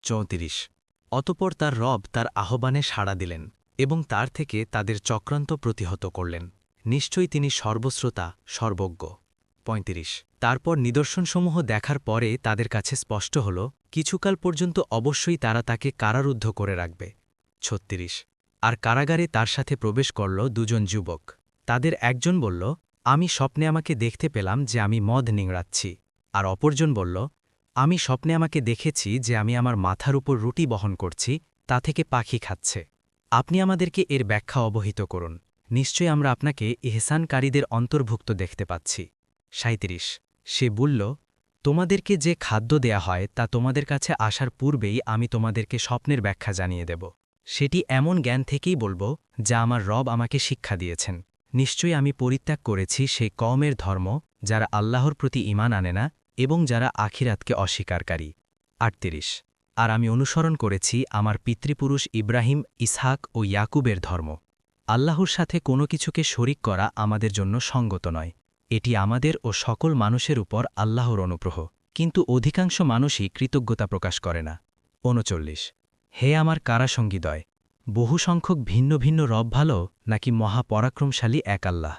34 অতঃপর তার রব তার আহ্বানে সাড়া দিলেন এবং তার থেকে তাদের চক্রান্ত প্রতিহত করলেন। নিশ্চয়ই তিনি সর্বশ্রোতা, সর্বজ্ঞ। 35 তারপর নিদর্শনসমূহ দেখার পরে তাদের কাছে স্পষ্ট হল, কিছুকাল পর্যন্ত অবশ্যই তারা তাকে কারারুদ্ধ করে রাখবে। 36 আর কারাগারে তার সাথে প্রবেশ করল দুজন যুবক। তাদের একজন বলল, আমি স্বপ্নে আমাকে দেখতে পেলাম যে আমি মদ নিংড়াচ্ছি। আর অপরজন বলল, আমি স্বপ্নে আমাকে দেখেছি যে আমি আমার মাথার উপর রুটি বহন করছি, তা থেকে পাখি খাচ্ছে। আপনি আমাদেরকে এর ব্যাখ্যা অবহিত করুন। নিশ্চয়ই আমরা আপনাকে ইহসানকারীদের অন্তর্ভুক্ত দেখতে পাচ্ছি। 37 সে বলল, তোমাদেরকে যে খাদ্য দেয়া হয় তা তোমাদের কাছে আসার পূর্বেই আমি তোমাদেরকে স্বপ্নের ব্যাখ্যা জানিয়ে দেব। সেটি এমন জ্ঞান থেকেই বলব যা আমার রব আমাকে শিক্ষা দিয়েছেন। নিশ্চয়ই আমি পরিত্যাগ করেছি সেই কওমের ধর্ম যারা আল্লাহর প্রতি ঈমান আনে না এবং যারা আখিরাতকে অস্বীকারী। 38 আর আমি অনুসরণ করেছি আমার পিতৃপুরুষ ইব্রাহিম, ইসহাক ও ইয়াকুবের ধর্ম। আল্লাহর সাথে কোনো কিছুকে শরিক করা আমাদের জন্য সঙ্গত নয়। এটি আমাদের ও সকল মানুষের উপর আল্লাহর অনুগ্রহ, কিন্তু অধিকাংশ মানুষই কৃতজ্ঞতা প্রকাশ করে না। 39 হে আমার কারাসঙ্গীদয়, বহু সংখ্যক ভিন্ন ভিন্ন রব ভালো নাকি মহাপরাক্রমশালী এক আল্লাহ?